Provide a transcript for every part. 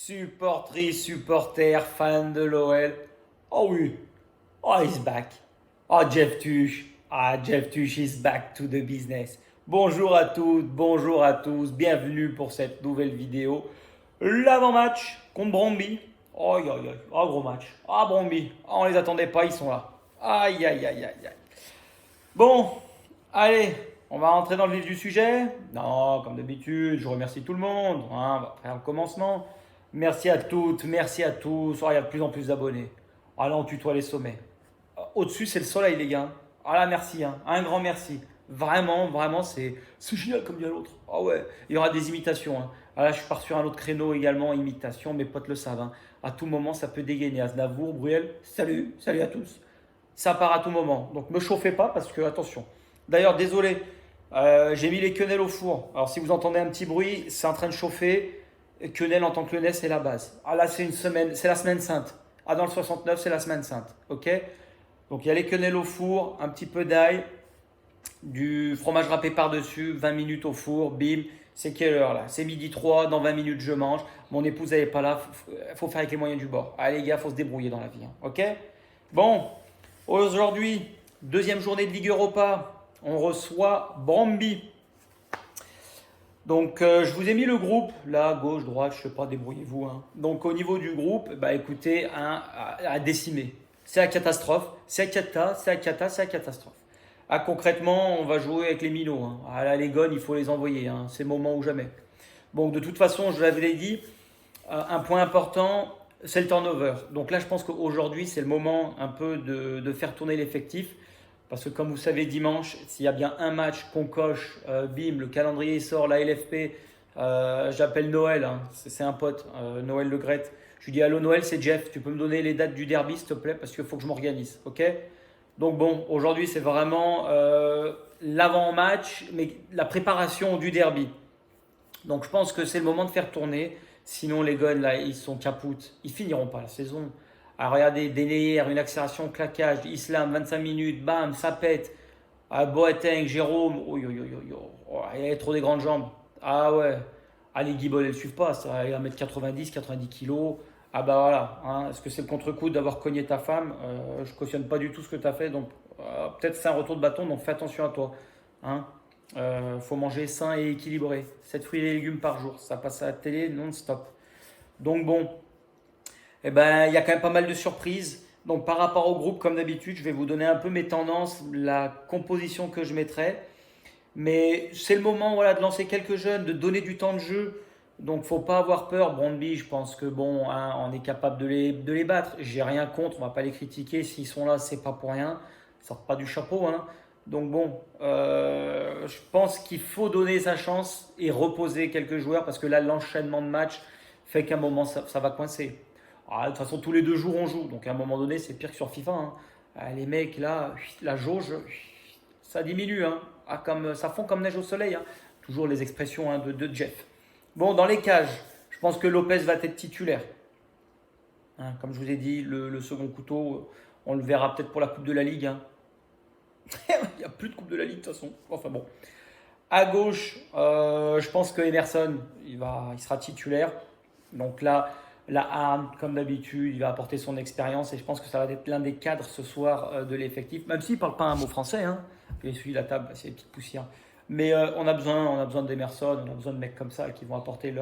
Supportrice, supporter, fan de l'OL. Oh oui. Oh, he's back. Oh, Jeff Tuch. Ah, Jeff Tuch is back to the business. Bonjour à toutes, bonjour à tous. Bienvenue pour cette nouvelle vidéo. L'avant-match contre Brøndby. Oh, aïe, aïe, aïe. Oh, gros match. Ah, Brøndby. Oh, on les attendait pas, ils sont là. Aïe, aïe, aïe, aïe, aïe. Bon, allez, on va rentrer dans le vif du sujet. Non, comme d'habitude, je remercie tout le monde. Hein, on va faire le commencement. Merci à toutes, merci à tous. Oh, il y a de plus en plus d'abonnés. Ah là, on tutoie les sommets. Au-dessus, c'est le soleil, les gars. Ah là, merci. Hein. Un grand merci. Vraiment, vraiment, c'est génial comme dit l'autre. Ah ouais, il y aura des imitations. Hein. Ah là, je pars sur un autre créneau également, imitation. Mes potes le savent. Hein. À tout moment, ça peut dégainer. Aznavour, Bruel, salut, salut à tous. Ça part à tout moment. Donc, me chauffez pas parce que, attention. D'ailleurs, désolé, j'ai mis les quenelles au four. Alors, si vous entendez un petit bruit, c'est en train de chauffer. Quenelle en tant que lyonnais, c'est la base. Ah là, c'est une semaine, c'est la semaine sainte. Ah, dans le 69, c'est la semaine sainte. Ok. Donc, il y a les quenelles au four, un petit peu d'ail, du fromage râpé par-dessus, 20 minutes au four, bim. C'est quelle heure là? C'est midi 3, dans 20 minutes je mange. Mon épouse elle n'est pas là, faut faire avec les moyens du bord. Allez les gars, faut se débrouiller dans la vie. Hein. Ok. Bon, aujourd'hui, deuxième journée de Ligue Europa. On reçoit Brøndby. Donc, je vous ai mis le groupe, là, gauche, droite, je sais pas, débrouillez-vous. Hein. Donc, au niveau du groupe, bah écoutez, à décimer. C'est la catastrophe, c'est la cata, c'est la cata, c'est la catastrophe. Ah, concrètement, on va jouer avec les minots. Hein. Ah là, les gones, il faut les envoyer. Hein. C'est le moment ou jamais. Bon, de toute façon, je vous l'avais dit, un point important, c'est le turnover. Donc là, je pense qu'aujourd'hui, c'est le moment un peu de faire tourner l'effectif. Parce que comme vous savez, dimanche, s'il y a bien un match qu'on coche, bim, le calendrier sort, la LFP, j'appelle Noël, hein, c'est un pote, Noël Le Gret. Je lui dis, allô Noël, c'est Jeff, tu peux me donner les dates du derby s'il te plaît, parce qu'il faut que je m'organise, ok? Donc bon, aujourd'hui c'est vraiment l'avant-match, mais la préparation du derby. Donc je pense que c'est le moment de faire tourner. Sinon les Gones là, ils sont capoutes. Ils finiront pas la saison. Alors regardez, Denayer, une accélération, claquage, Islam, 25 minutes, bam, ça pète. Ah, Boateng, Jérôme, oh, yo, yo, yo, yo. Oh, il a trop des grandes jambes. Ah ouais. Ah les Guiboles, elles ne suivent pas. Ça, il va mettre 90, 90 kilos. Ah bah voilà. Hein. Est-ce que c'est le contre-coup d'avoir cogné ta femme? Je cautionne pas du tout ce que tu as fait. Donc peut-être c'est un retour de bâton, donc fais attention à toi. Hein. Faut manger sain et équilibré. 7 fruits et légumes par jour. Ça passe à la télé non-stop. Donc bon, eh ben, il y a quand même pas mal de surprises. Donc par rapport au groupe, comme d'habitude, je vais vous donner un peu mes tendances, la composition que je mettrai. Mais c'est le moment voilà, de lancer quelques jeunes, de donner du temps de jeu. Donc faut pas avoir peur. Brøndby, je pense que bon, hein, on est capable de les battre. J'ai rien contre, on va pas les critiquer. S'ils sont là, c'est pas pour rien. Ils sortent pas du chapeau. Hein. Donc bon, je pense qu'il faut donner sa chance et reposer quelques joueurs parce que là, l'enchaînement de matchs fait qu'à un moment, ça va coincer. Ah, de toute façon, tous les 2 jours, on joue. Donc à un moment donné, c'est pire que sur FIFA. Hein. Ah, les mecs, là, la jauge, ça diminue. Hein. Ah, comme, ça fond comme neige au soleil. Hein. Toujours les expressions hein, de Jeff. Bon, dans les cages, je pense que Lopez va être titulaire. Hein, comme je vous ai dit, le second couteau, on le verra peut-être pour la Coupe de la Ligue. Hein. Il n'y a plus de Coupe de la Ligue de toute façon. Enfin bon. À gauche, je pense que Emerson, il sera titulaire. Donc là, la Arne, comme d'habitude, il va apporter son expérience et je pense que ça va être l'un des cadres ce soir de l'effectif. Même s'il ne parle pas un mot français, hein. Il essuie la table, c'est des petites poussières. Mais on a besoin d'Emerson, on a besoin de mecs comme ça qui vont apporter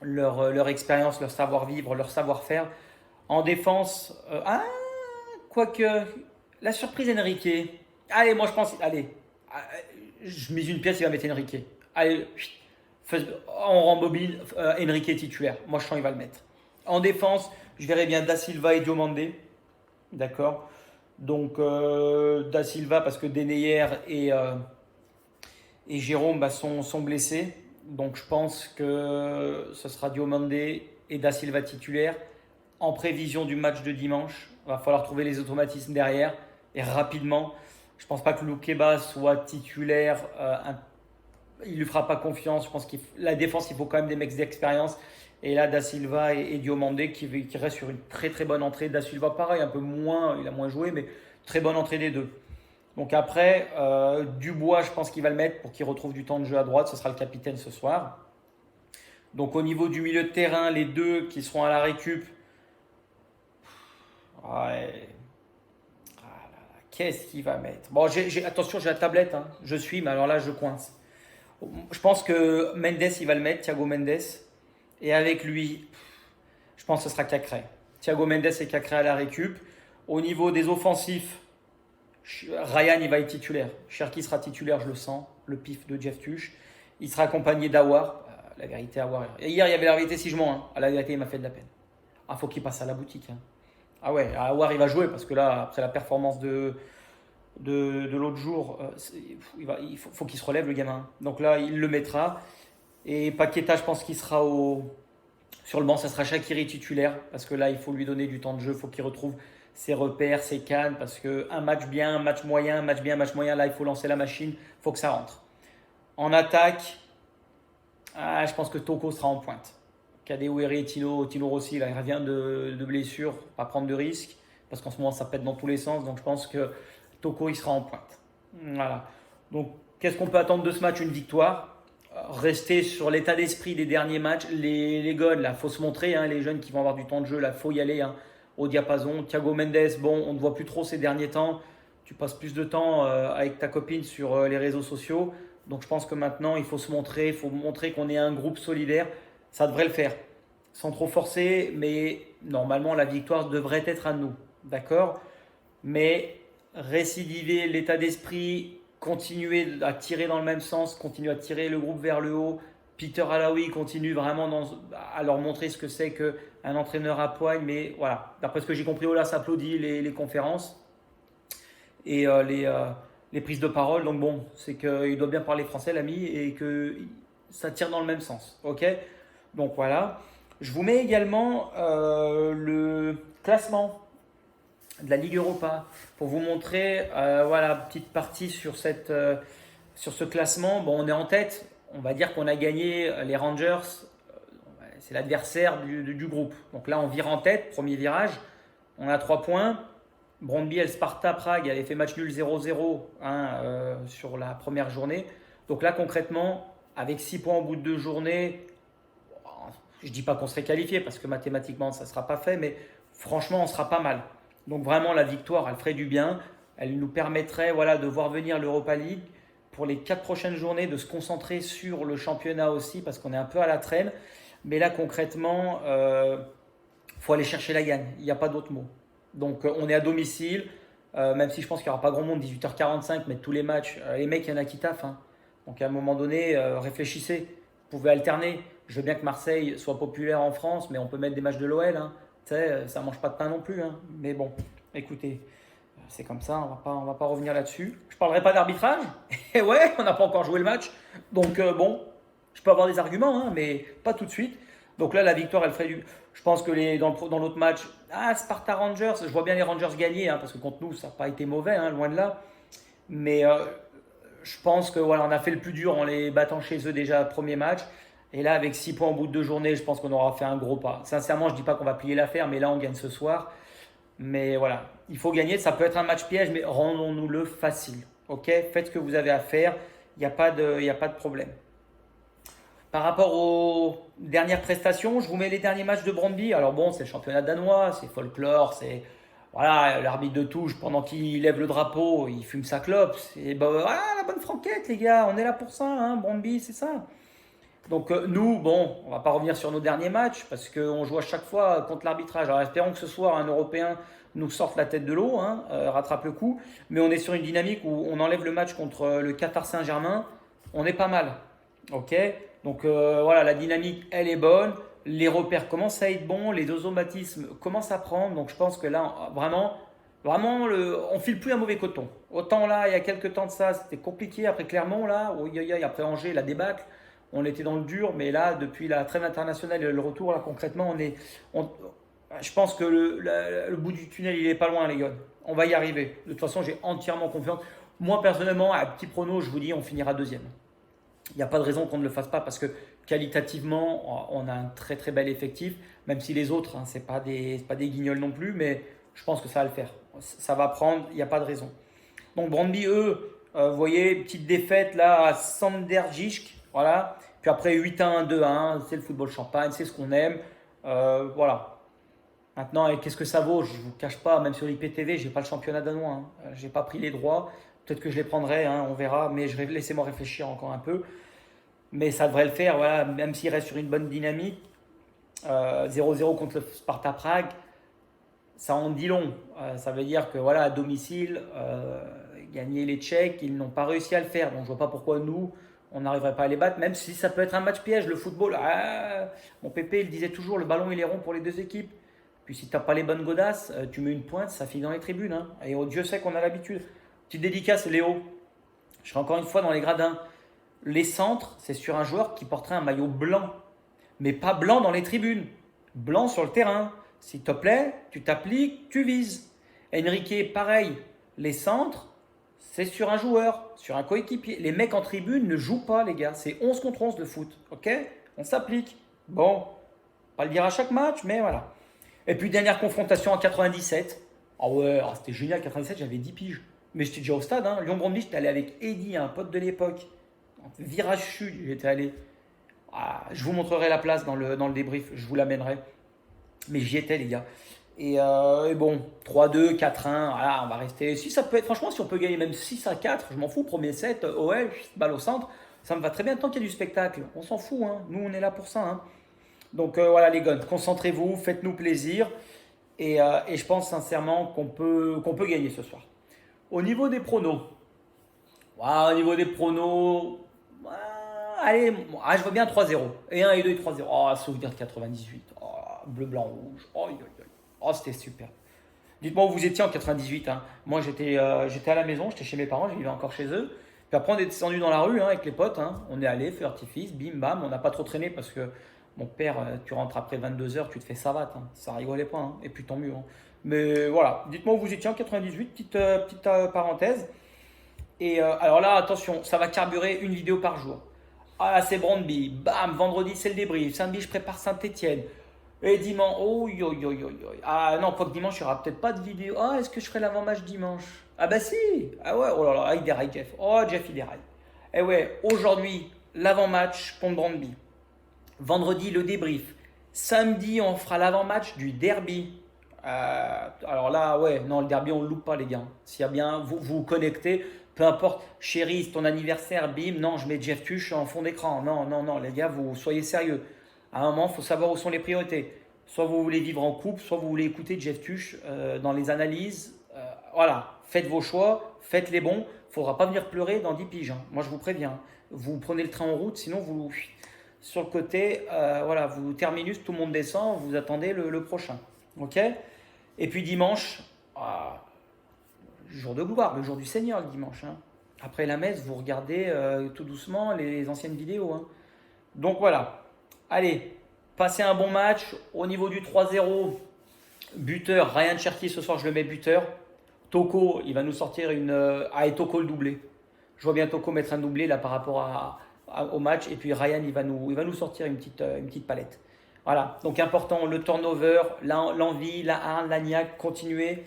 leur expérience, leur savoir-vivre, leur savoir-faire. En défense, quoique, la surprise Enrique. Allez, moi je pense, allez, je mise une pièce, il va mettre Enrique. Allez, on rembobine Enrique titulaire. Moi je sens qu'il va le mettre. En défense, je verrais bien Da Silva et Diomandé. D'accord. Donc Da Silva parce que Denayer et Jérôme sont blessés. Donc je pense que ce sera Diomandé et Da Silva titulaire. en prévision du match de dimanche. Il va falloir trouver les automatismes derrière et rapidement. Je ne pense pas que Loukeba soit titulaire. Il ne lui fera pas confiance. Je pense que la défense, il faut quand même des mecs d'expérience. Et là, Da Silva et Diomandé qui restent sur une très très bonne entrée. Da Silva, pareil, un peu moins, il a moins joué, mais très bonne entrée des deux. Donc après, Dubois, je pense qu'il va le mettre pour qu'il retrouve du temps de jeu à droite. Ce sera le capitaine ce soir. Donc au niveau du milieu de terrain, les deux qui seront à la récup. Ouais. Ah là là, qu'est-ce qu'il va mettre? Bon, attention, j'ai la tablette. Hein. Je suis, mais alors là, je coince. Je pense que Mendes, il va le mettre, Thiago Mendes. Et avec lui, je pense que ce sera Cacré. Thiago Mendes et Cacré à la récup. Au niveau des offensifs, Ryan, il va être titulaire. Cherki sera titulaire, je le sens. Le pif de Jeff Tuch. Il sera accompagné d'Awar. La vérité, Awar. Hier, il y avait la vérité si je mens. Hein. La vérité, il m'a fait de la peine. Ah, faut qu'il passe à la boutique. Hein. Ah ouais, Awar, il va jouer parce que là, après la performance de l'autre jour, il faut qu'il se relève, le gamin. Donc là, il le mettra. Et Paqueta, je pense qu'il sera sur le banc. Ça sera Shaqiri titulaire parce que là, il faut lui donner du temps de jeu. Il faut qu'il retrouve ses repères, ses cannes. Parce qu'un match bien, un match moyen, un match bien, un match moyen, là, il faut lancer la machine. Il faut que ça rentre. En attaque, je pense que Toko sera en pointe. Kadewere et Tino Rossi, là, il revient de blessure, pas prendre de risques. Parce qu'en ce moment, ça pète dans tous les sens. Donc je pense que Toko, il sera en pointe. Voilà. Donc, qu'est-ce qu'on peut attendre de ce match? Une victoire. Rester sur l'état d'esprit des derniers matchs. Les gones, là, il faut se montrer. Hein, les jeunes qui vont avoir du temps de jeu, là, il faut y aller hein, au diapason. Thiago Mendes, bon, on ne voit plus trop ces derniers temps. Tu passes plus de temps avec ta copine sur les réseaux sociaux. Donc, je pense que maintenant, il faut se montrer. Il faut montrer qu'on est un groupe solidaire. Ça devrait le faire. Sans trop forcer, mais normalement, la victoire devrait être à nous. D'accord? Mais récidiver l'état d'esprit, continuer à tirer dans le même sens, continuer à tirer le groupe vers le haut. Peter Alaoui continue vraiment à leur montrer ce que c'est qu'un entraîneur à poigne. Mais voilà, d'après ce que j'ai compris, Ola s'applaudit les conférences et les prises de parole. Donc bon, c'est qu'il doit bien parler français, l'ami, et que ça tire dans le même sens. Ok? Donc voilà. Je vous mets également le classement de la Ligue Europa pour vous montrer voilà, petite partie sur ce classement. Bon, on est en tête. On va dire qu'on a gagné les Rangers. C'est l'adversaire du groupe. Donc là, on vire en tête, premier virage. On a 3 points. Brøndby et Sparta Prague avait fait match nul 0-0 hein, sur la première journée. Donc là, concrètement, avec 6 points au bout de 2 journées, je ne dis pas qu'on serait qualifié parce que mathématiquement, ça ne sera pas fait, mais franchement, on sera pas mal. Donc vraiment, la victoire, elle ferait du bien. Elle nous permettrait voilà, de voir venir l'Europa League pour les 4 prochaines journées, de se concentrer sur le championnat aussi parce qu'on est un peu à la traîne. Mais là, concrètement, faut aller chercher la gagne. Il n'y a pas d'autre mot. Donc on est à domicile, même si je pense qu'il n'y aura pas grand monde, 18h45, mais tous les matchs, les mecs, il y en a qui taffent. Hein. Donc à un moment donné, réfléchissez. Vous pouvez alterner. Je veux bien que Marseille soit populaire en France, mais on peut mettre des matchs de l'OL. Hein. Tu sais, ça ne mange pas de pain non plus. Hein. Mais bon, écoutez, c'est comme ça, on va pas revenir là-dessus. Je ne parlerai pas d'arbitrage. Et ouais, on n'a pas encore joué le match. Donc bon, je peux avoir des arguments, hein, mais pas tout de suite. Donc là, la victoire, elle ferait du... Je pense que dans l'autre match, Sparta Rangers, je vois bien les Rangers gagner, hein, parce que contre nous, ça n'a pas été mauvais, hein, loin de là. Mais je pense que voilà, on a fait le plus dur en les battant chez eux déjà premier match. Et là, avec 6 points au bout de 2 journées, je pense qu'on aura fait un gros pas. Sincèrement, je ne dis pas qu'on va plier l'affaire, mais là, on gagne ce soir. Mais voilà, il faut gagner. Ça peut être un match piège, mais rendons-nous-le facile. Ok? Faites ce que vous avez à faire. Il n'y a pas de problème. Par rapport aux dernières prestations, je vous mets les derniers matchs de Brøndby. Alors bon, c'est le championnat danois, c'est folklore, c'est voilà, l'arbitre de touche, pendant qu'il lève le drapeau, il fume sa clope. C'est la bonne franquette, les gars, on est là pour ça, hein, Brøndby, c'est ça. Donc nous, bon, on va pas revenir sur nos derniers matchs parce qu'on joue à chaque fois contre l'arbitrage. Alors espérons que ce soir un Européen nous sorte la tête de l'eau, hein, rattrape le coup. Mais on est sur une dynamique où on enlève le match contre le Qatar Saint-Germain, on est pas mal, ok. Donc voilà, la dynamique, elle est bonne. Les repères commencent à être bons, les automatismes commencent à prendre. Donc je pense que là, vraiment, on file plus un mauvais coton. Autant là, il y a quelques temps de ça, c'était compliqué. Après Clermont, là, après Angers, la débâcle. On était dans le dur, mais là, depuis la trêve internationale et le retour, là, concrètement, Je pense que le bout du tunnel, il est pas loin, les gars. On va y arriver. De toute façon, j'ai entièrement confiance. Moi, personnellement, à petit prono, je vous dis, on finira deuxième. Il n'y a pas de raison qu'on ne le fasse pas parce que qualitativement, on a un très très bel effectif, même si les autres, hein, ce n'est pas des guignols non plus, mais je pense que ça va le faire. Ça va prendre, il n'y a pas de raison. Donc Brøndby, eux, vous voyez, petite défaite là à Sanderjijk, voilà. Puis après 8-1, 2-1, c'est le football champagne, c'est ce qu'on aime. Voilà. Maintenant, et qu'est-ce que ça vaut? Je ne vous cache pas, même sur l'IPTV, je n'ai pas le championnat danois. Hein. Je n'ai pas pris les droits. Peut-être que je les prendrai, hein, on verra, mais laissez-moi réfléchir encore un peu. Mais ça devrait le faire, voilà, même s'il reste sur une bonne dynamique. 0-0 contre le Sparta Prague, ça en dit long. Ça veut dire que voilà, à domicile, gagner les Tchèques, ils n'ont pas réussi à le faire. Donc je ne vois pas pourquoi nous, on n'arriverait pas à les battre, même si ça peut être un match piège. Le football, mon Pépé, il disait toujours, le ballon il est rond pour les deux équipes. Puis si tu n'as pas les bonnes godasses, tu mets une pointe, ça finit dans les tribunes. Hein. Et Dieu sait qu'on a l'habitude. Petite dédicace, Léo. Je serai encore une fois dans les gradins. Les centres, c'est sur un joueur qui porterait un maillot blanc. Mais pas blanc dans les tribunes. Blanc sur le terrain. S'il te plaît, tu t'appliques, tu vises. Enrique, pareil. Les centres, c'est sur un joueur, sur un coéquipier. Les mecs en tribune ne jouent pas, les gars. C'est 11 contre 11 de foot. Ok? On s'applique. Bon, pas le dire à chaque match, mais voilà. Et puis, dernière confrontation en 97. Ah ouais, c'était génial, 97, j'avais 10 piges. Mais j'étais déjà au stade. Hein. Lyon-Brøndby, j'étais allé avec Eddy, un pote de l'époque. Virage sud, j'étais allé. Je vous montrerai la place dans le débrief, je vous l'amènerai. Mais j'y étais, les gars. Et bon, 3-2, 4-1, voilà, on va rester. Si ça peut être, franchement, si on peut gagner même 6-4, je m'en fous. Premier set, OL, balle au centre, ça me va très bien tant qu'il y a du spectacle. On s'en fout, hein. Nous, on est là pour ça. Hein. Donc voilà, les gars, concentrez-vous, faites-nous plaisir. Et je pense sincèrement qu'on peut gagner ce soir. Au niveau des pronos, allez, je vois bien 3-0. Et 1 et 2 et 3-0. Oh, souvenir de 98. Oh, bleu, blanc, rouge. Oh, c'était super. Dites-moi où vous étiez en 98. Hein. Moi, j'étais à la maison, j'étais chez mes parents, je vivais encore chez eux. Puis après, on est descendu dans la rue hein, avec les potes. Hein. On est allé, feu artifice, bim, bam. On n'a pas trop traîné parce que mon père, tu rentres après 22h, tu te fais savate. Hein. Ça rigolait pas. Hein. Et puis tant mieux. Hein. Mais voilà, dites-moi où vous étiez en 98. Petite parenthèse. Et alors là, attention, ça va carburer une vidéo par jour. Ah là, c'est Brøndby. Bam, vendredi, c'est le débrief. Samedi, je prépare Saint-Etienne. Et dimanche, Ah non, pas que dimanche, il n'y aura peut-être pas de vidéo. Ah, est-ce que je ferai l'avant-match dimanche? Ah bah si. Ah ouais, oh là là, il déraille Jeff. Oh, Jeff, il déraille. Et ouais, aujourd'hui, l'avant-match contre Brøndby. Vendredi, le débrief. Samedi, on fera l'avant-match du derby. Alors là, ouais, non, le derby, on ne le loupe pas, les gars. S'il y a bien, vous vous connectez, peu importe, chérie, c'est ton anniversaire, bim, non, je mets Jeff Tuch en fond d'écran. Non, non, non, les gars, vous soyez sérieux. À un moment, il faut savoir où sont les priorités. Soit vous voulez vivre en couple, soit vous voulez écouter Jeff Tuch dans les analyses. Voilà, faites vos choix, faites les bons. Il ne faudra pas venir pleurer dans 10 piges. Hein. Moi, je vous préviens. Vous prenez le train en route, sinon vous sur le côté, voilà, vous terminus, tout le monde descend, vous attendez le prochain. Ok? Et puis dimanche, jour de gloire, le jour du Seigneur le dimanche. Hein. Après la messe, vous regardez tout doucement les anciennes vidéos. Hein. Donc voilà. Allez, passez un bon match. Au niveau du 3-0, buteur, Ryan Cherki, ce soir je le mets buteur. Toko, il va nous sortir et Toko le doublé. Je vois bien Toko mettre un doublé là par rapport au match. Et puis Ryan, il va nous sortir une petite palette. Voilà, donc important, le turnover, l'envie, la hargne, la niaque, continuer.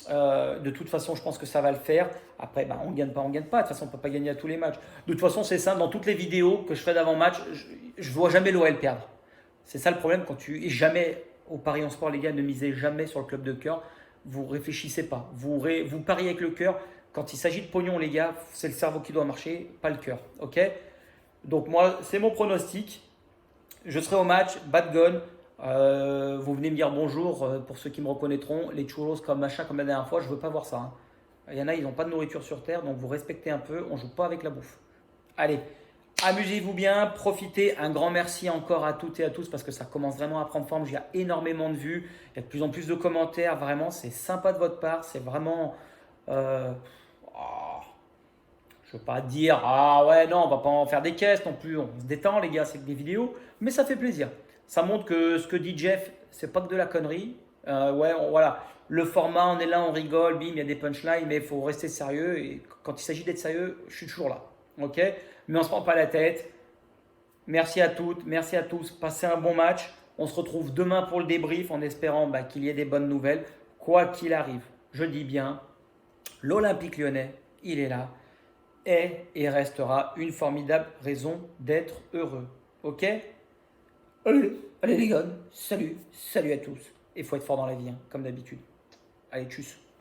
De toute façon, je pense que ça va le faire. Après, on ne gagne pas. De toute façon, on ne peut pas gagner à tous les matchs. De toute façon, c'est simple. Dans toutes les vidéos que je fais d'avant-match, je ne vois jamais l'OL perdre. C'est ça le problème et jamais au Paris en sport, les gars, ne misez jamais sur le club de cœur. Vous réfléchissez pas. Vous pariez avec le cœur. Quand il s'agit de pognon, les gars, c'est le cerveau qui doit marcher, pas le cœur. Ok? Donc moi, c'est mon pronostic. Je serai au match, bad gun. Vous venez me dire bonjour pour ceux qui me reconnaîtront. Les churros comme machin comme la dernière fois, je veux pas voir ça. Hein. Il y en a, ils n'ont pas de nourriture sur terre, donc vous respectez un peu. On joue pas avec la bouffe. Allez, amusez-vous bien, profitez. Un grand merci encore à toutes et à tous parce que ça commence vraiment à prendre forme. J'ai énormément de vues. Il y a de plus en plus de commentaires. Vraiment, c'est sympa de votre part. C'est vraiment. Je ne veux pas dire ouais non, on va pas en faire des caisses non plus. On se détend les gars, c'est que des vidéos, mais ça fait plaisir. Ça montre que ce que dit Jeff, c'est pas que de la connerie. Voilà. Le format, on est là, on rigole, bim, il y a des punchlines, mais il faut rester sérieux. Et quand il s'agit d'être sérieux, je suis toujours là. Ok? Mais on ne se prend pas la tête. Merci à toutes, merci à tous. Passez un bon match. On se retrouve demain pour le débrief en espérant qu'il y ait des bonnes nouvelles. Quoi qu'il arrive, je dis bien, l'Olympique lyonnais, il est là, est et restera une formidable raison d'être heureux. Ok? Allez les gars, salut à tous. Il faut être fort dans la vie, hein, comme d'habitude. Allez, tchuss.